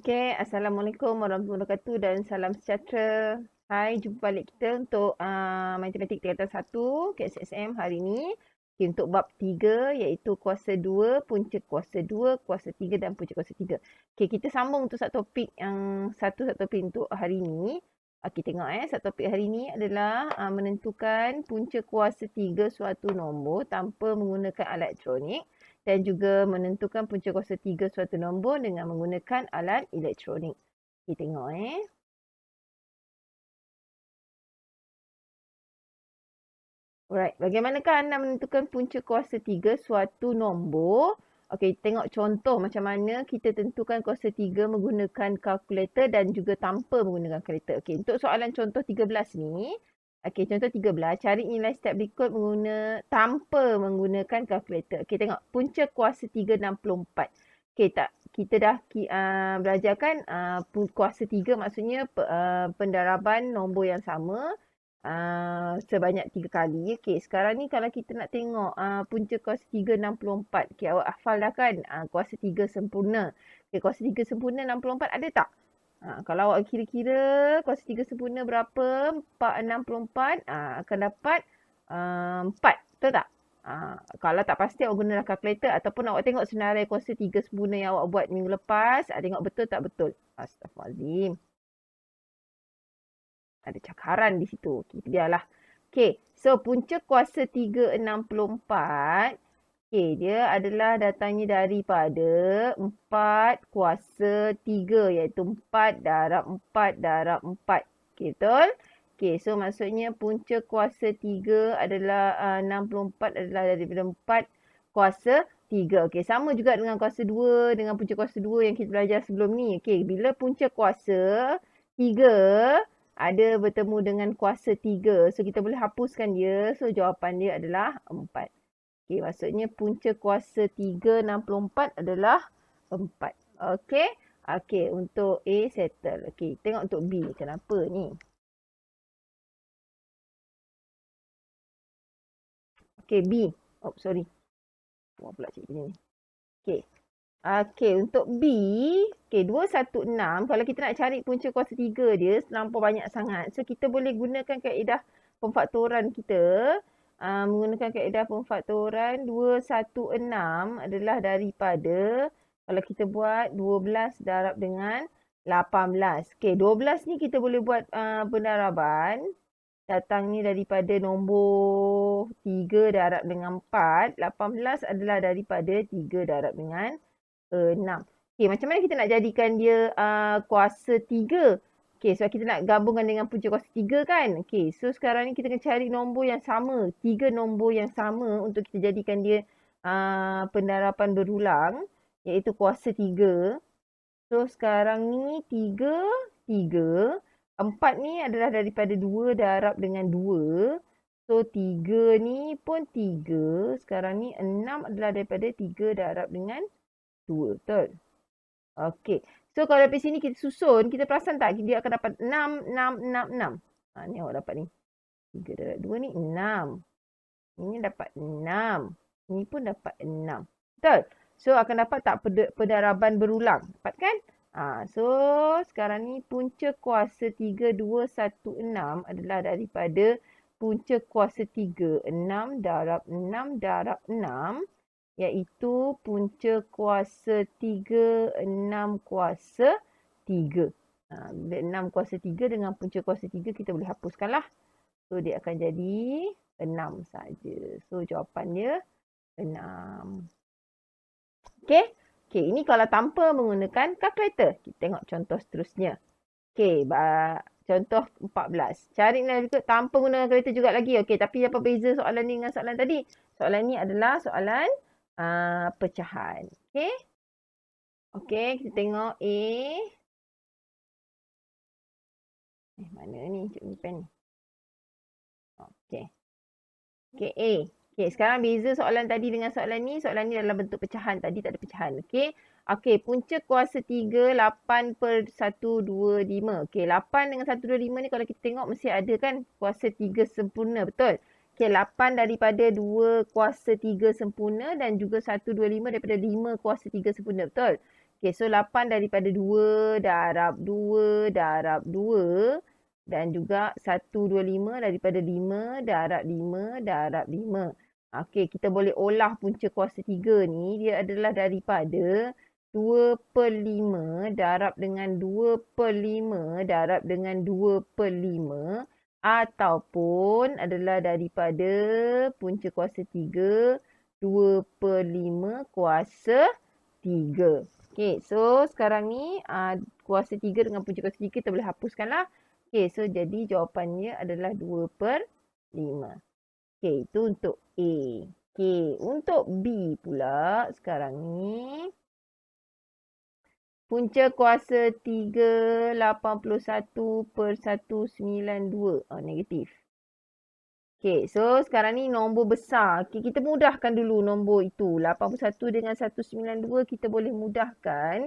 Okay, Assalamualaikum warahmatullahi wabarakatuh dan salam sejahtera. Hai, jumpa balik kita untuk matematik tingkatan 1 KSSM hari ini. Okay, untuk bab 3 iaitu kuasa 2, punca kuasa 2, kuasa 3 dan punca kuasa 3. Okay, kita sambung untuk satu topik satu topik untuk hari ini. Okay, tengok satu topik hari ini adalah menentukan punca kuasa 3 suatu nombor tanpa menggunakan alat elektronik. Dan juga menentukan punca kuasa 3 suatu nombor dengan menggunakan alat elektronik. Kita tengok Alright, bagaimanakah anda menentukan punca kuasa 3 suatu nombor? Okey, tengok contoh macam mana kita tentukan kuasa 3 menggunakan kalkulator dan juga tanpa menggunakan kalkulator. Okey, untuk soalan contoh 13 ni, okey, contoh 13, cari nilai step berikut tanpa menggunakan kalkulator. Okey, tengok punca kuasa 3 64. Okey, kita dah belajar kan kuasa 3 maksudnya pendaraban nombor yang sama sebanyak 3 kali. Okey, sekarang ni kalau kita nak tengok punca kuasa 3 64. Okey, awak hafal dah kan kuasa 3 sempurna. Okey, kuasa 3 sempurna 64 ada tak? Kalau awak kira-kira kuasa 3 sempurna berapa? 464 akan dapat 4. Betul tak? Kalau tak pasti awak gunalah kalkulator ataupun awak tengok senarai kuasa 3 sempurna yang awak buat minggu lepas. Tengok betul tak betul. Astaghfirullahaladzim. Ada cakaran di situ. Kita biarlah. Okay, so punca kuasa 364. Okay, dia adalah datangnya daripada 4 kuasa 3 iaitu 4 darab 4 darab 4. Okay, betul? Okay, so maksudnya punca kuasa 3 adalah 64 adalah daripada 4 kuasa 3. Okay, sama juga dengan kuasa 2 dengan punca kuasa 2 yang kita belajar sebelum ni. Okay, bila punca kuasa 3 ada bertemu dengan kuasa 3. So, kita boleh hapuskan dia. So, jawapan dia adalah 4. Okey, maksudnya punca kuasa 3 64 adalah 4. Okey. Okey, untuk A settle. Okey, tengok untuk B. Kenapa ni? Okey, B. Oh, sorry. Buat pula cikgu ni. Okey. Okey, untuk B, okey 216, kalau kita nak cari punca kuasa 3 dia, terlampau banyak sangat. So, kita boleh gunakan kaedah pemfaktoran kita. Menggunakan kaedah pemfaktoran, 216 adalah daripada, kalau kita buat 12 darab dengan 18. Okey, 12 ni kita boleh buat pendaraban. Datang ni daripada nombor 3 darab dengan 4. 18 adalah daripada 3 darab dengan 6. Okey, macam mana kita nak jadikan dia kuasa 3? Okey, sebab kita nak gabungkan dengan punca kuasa 3 kan? Okey, so sekarang ni kita kena cari nombor yang sama. 3 nombor yang sama untuk kita jadikan dia pendaraban berulang. Iaitu kuasa 3. So, sekarang ni 3, 3. 4 ni adalah daripada 2 darab dengan 2. So, 3 ni pun 3. Sekarang ni 6 adalah daripada 3 darab dengan 2. Betul? Okey. So, kalau dari sini kita susun, kita perasan tak dia akan dapat 6, 6, 6, 6. Ni awak dapat ni. 3 darab 2 ni 6. Ini dapat 6. Ini pun dapat 6. Betul? So, akan dapat tak pendaraban berulang? Dapat kan? So, sekarang ni punca kuasa 3, 2, 1, 6 adalah daripada punca kuasa 3, 6 darab 6 darab 6. Iaitu punca kuasa 3, 6 kuasa 3. 6 kuasa 3 dengan punca kuasa 3 kita boleh hapuskan lah. So, dia akan jadi 6 saja. So, jawapan dia 6. Okey. Okey, ini kalau tanpa menggunakan kalkulator. Kita tengok contoh seterusnya. Okey, contoh 14. Cari nilai berikut tanpa menggunakan kalkulator juga lagi. Okey, tapi apa beza soalan ni dengan soalan tadi? Soalan ni adalah soalan pecahan. Okey. Okey, kita tengok A. Mana ni cikgu pen ni? Okey. Okey, A. Okey, sekarang beza soalan tadi dengan soalan ni. Soalan ni dalam bentuk pecahan. Tadi tak ada pecahan. Okey. Okey, punca kuasa 3, 8 per 125. Okey, 8 dengan 125 ni kalau kita tengok mesti ada kan kuasa 3 sempurna. Betul? Okey, 8 daripada 2 kuasa 3 sempurna dan juga 125 daripada 5 kuasa 3 sempurna. Betul? Okey, so 8 daripada 2 darab 2 darab 2 dan juga 125 daripada 5 darab 5 darab 5. Okey, kita boleh olah punca kuasa 3 ni. Dia adalah daripada 2/5 darab dengan 2/5 darab dengan 2/5 ataupun adalah daripada punca kuasa 3 2/5 kuasa 3. Okey, so sekarang ni kuasa 3 dengan punca kuasa 3 kita boleh hapuskan lah. Okey, so jadi jawapannya adalah 2/5. Okey, itu untuk A. Okey, untuk B pula sekarang ni. Punca kuasa 3 81/192. Negatif. Okey, so sekarang ni nombor besar. Okey, kita mudahkan dulu nombor itu. 81 dengan 192 kita boleh mudahkan.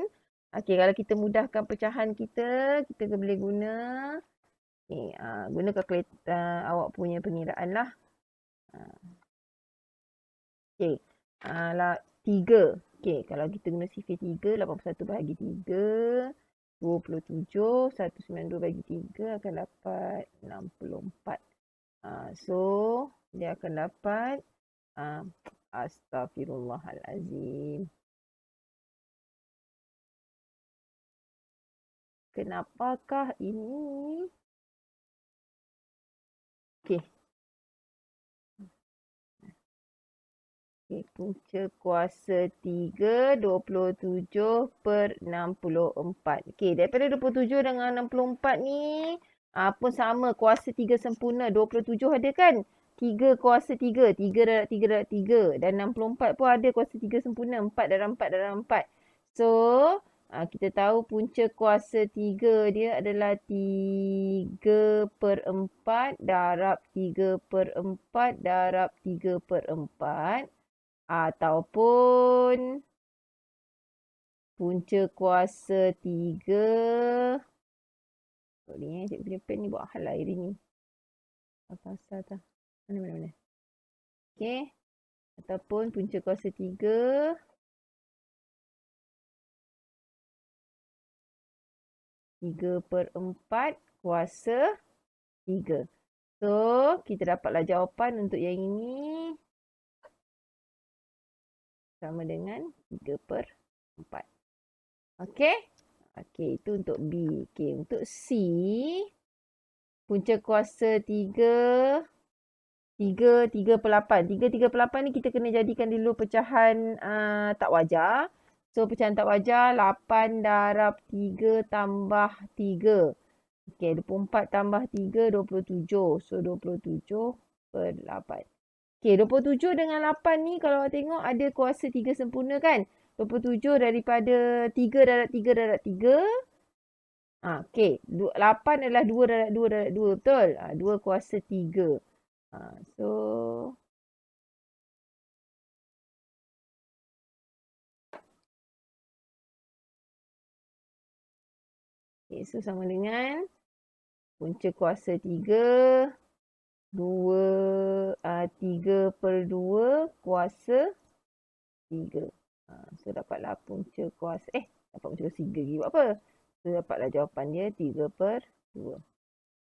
Okey, kalau kita mudahkan pecahan kita boleh guna. Okey, guna kalkulator awak punya pengiraan lah. Okey, 3. Okey, kalau kita guna sifar 3, 81 bahagi 3, 27, 192 bagi 3 akan dapat 64. So, dia akan dapat astaghfirullahalazim. Kenapakah ini? Okey. Okey, punca kuasa 3, 27/64. Okey, daripada 27 dengan 64 ni, pun sama kuasa 3 sempurna. 27 ada kan? 3 kuasa 3. 3 darab 3 darab 3. Dan 64 pun ada kuasa 3 sempurna. 4 darab 4 darab 4. So, kita tahu punca kuasa 3 dia adalah 3/4 darab 3/4 darab 3/4. Ataupun punca kuasa 3. Sorry, cikgu punya pen ni buat hal lah hari ni. Apa asal tak? Mana. Okey. Ataupun punca kuasa 3. 3/4 kuasa 3. So, kita dapatlah jawapan untuk yang ini. Sama dengan 3/4. Okey? Okey, itu untuk B. Okey, untuk C. Punca kuasa 3. 3/8. 3/8 ni kita kena jadikan dulu pecahan tak wajar. So, pecahan tak wajar 8 darab 3 tambah 3. Okey, 24 tambah 3, 27. So, 27/8. Okey, 27 dengan 8 ni kalau awak tengok ada kuasa 3 sempurna kan? 27 daripada 3 darab 3 darab 3. Okey, 8 adalah 2 darab 2 darab 2, betul? 2 kuasa 3. So, okay, so sama dengan punca kuasa 3, 3/2 kuasa 3. So, dapatlah punca kuasa, dapat punca kuasa 3 lagi buat apa? So, dapatlah jawapan dia 3/2.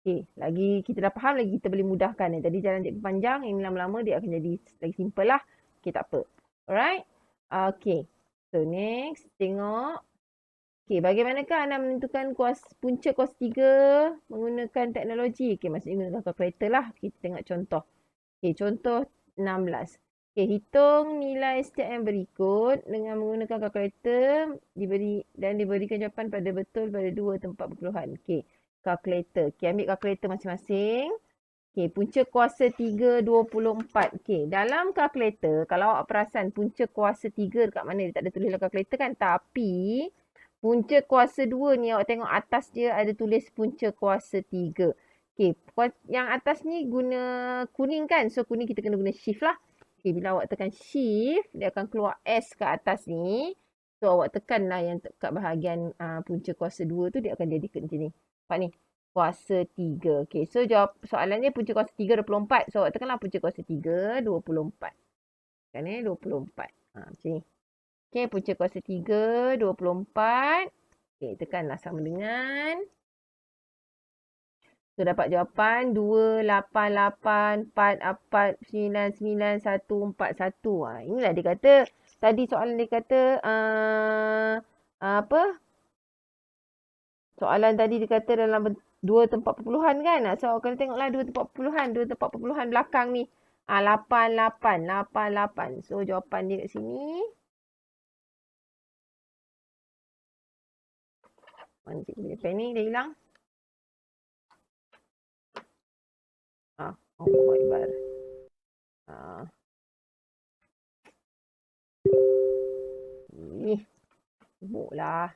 Okey, lagi kita dah faham, lagi kita boleh mudahkan. Tadi jalan cikgu panjang, yang lama-lama dia akan jadi lagi simple lah. Okey, tak apa. Alright? Okey. So, next. Tengok. Okey, bagaimanakah anda menentukan punca kuasa 3 menggunakan teknologi? Okey, maksudnya menggunakan kalkulator lah. Kita tengok contoh. Okey, contoh 16. Okey, hitung nilai setiap yang berikut dengan menggunakan kalkulator diberikan jawapan pada betul pada 2 tempat perpuluhan. Okey, kalkulator. Okey, ambil kalkulator masing-masing. Okey, punca kuasa 3, 24. Okey, dalam kalkulator, kalau awak perasan punca kuasa 3 dekat mana, dia tak ada tulis dalam kalkulator kan? Tapi, punca kuasa 2 ni awak tengok atas dia ada tulis punca kuasa 3. Okey, yang atas ni guna kuning kan? So, kuning kita kena guna shift lah. Okey, bila awak tekan shift, dia akan keluar S kat atas ni. So, awak tekanlah yang kat bahagian punca kuasa 2 tu, dia akan jadi macam ni. Nampak ni? Kuasa 3. Okey, so jawab soalannya punca kuasa 3, 24. So, awak tekanlah punca kuasa 3, 24. Kan 24. Macam ni. Okey, punca kuasa 3, 24. Okey, tekanlah sama dengan. So, dapat jawapan 288499141. Inilah dia kata. Tadi soalan dia kata, apa? Soalan tadi dia kata dalam dua tempat perpuluhan kan? So, kena tengoklah dua tempat perpuluhan. Dua tempat perpuluhan belakang ni. 88. So, jawapan dia kat sini. Mana cikgu punya pen ni? Dah hilang. Allah Akbar. Sibuk lah.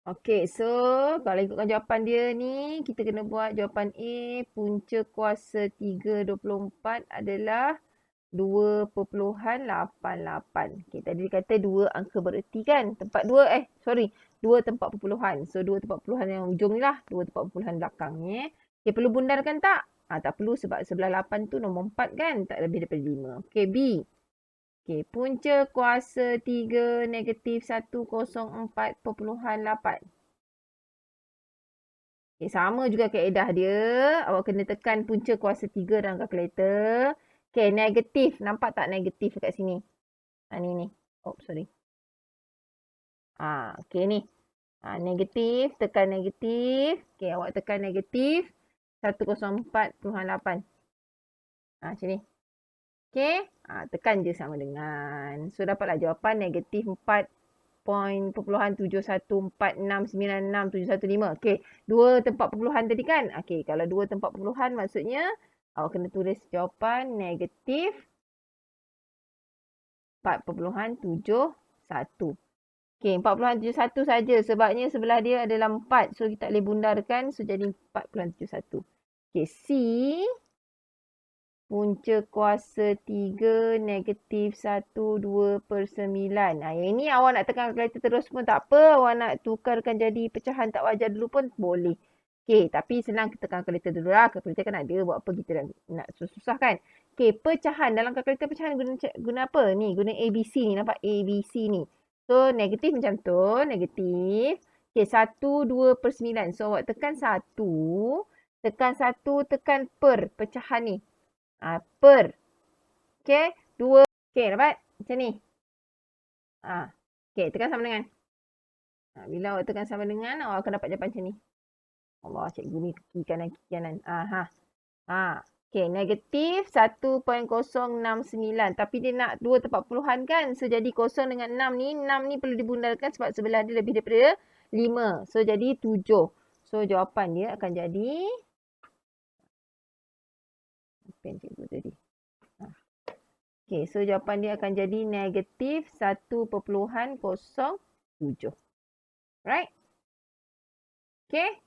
Okey, so kalau ikutkan jawapan dia ni, kita kena buat jawapan A, punca kuasa 3/24 adalah 2.88. Okey, tadi dia kata dua angka bererti kan? Dua tempat perpuluhan. So, dua tempat perpuluhan yang hujung ni lah. Dua tempat perpuluhan belakang ni. Okey, perlu bundarkan tak? Tak perlu sebab sebelah 8 tu nombor 4 kan? Tak lebih daripada 5. Okey, B. Okey, punca kuasa 3 negatif 104.8. Okay, sama juga kaedah dia. Awak kena tekan punca kuasa 3 dalam kalkulator. Okay, negatif. Nampak tak negatif dekat sini? Ni. Oh, sorry. Okay ni. Negatif. Tekan negatif. Okay, awak tekan negatif 104.8. Macam ni. Okay. Tekan je sama dengan. So, dapatlah jawapan negatif 4.7146967115. Okey, dua tempat perpuluhan tadi kan? Okey, kalau dua tempat perpuluhan maksudnya awak kena tulis jawapan negatif 4.71. Okey, 4.71 saja sebabnya sebelah dia adalah 4. So, kita tak boleh bundarkan. So, jadi 4.71. Okey, C. Punca kuasa 3 negatif 1/2/9. Yang ini awak nak tekan kalkulator terus pun tak apa. Awak nak tukarkan jadi pecahan tak wajar dulu pun boleh. Okey, tapi senang kita tekan kalkulator dulu lah. Kalkulator kan ada. Buat apa kita nak susah kan? Okey, pecahan. Dalam kalkulator pecahan guna apa? Ni, guna ABC ni. Nampak ABC ni. So, negatif macam tu. Negatif. Okey, 1/2/9. So, awak tekan 1. Tekan 1, tekan per pecahan ni. Per. Okey. 2. Okey, dapat? Macam ni. Okey, tekan sama dengan. Bila awak tekan sama dengan, awak akan dapat jawapan macam ni. Allah, cikgu ni kaki kanan. Okey, negatif 1.069. Tapi dia nak 2 tempat puluhan kan? So, jadi 0 dengan 6 ni. 6 ni perlu dibundarkan sebab sebelah dia lebih daripada 5. So, jadi 7. So, jawapan dia akan jadi. Pen cikgu tadi. Okey, so jawapan dia akan jadi negatif 1.07. Right? Okey.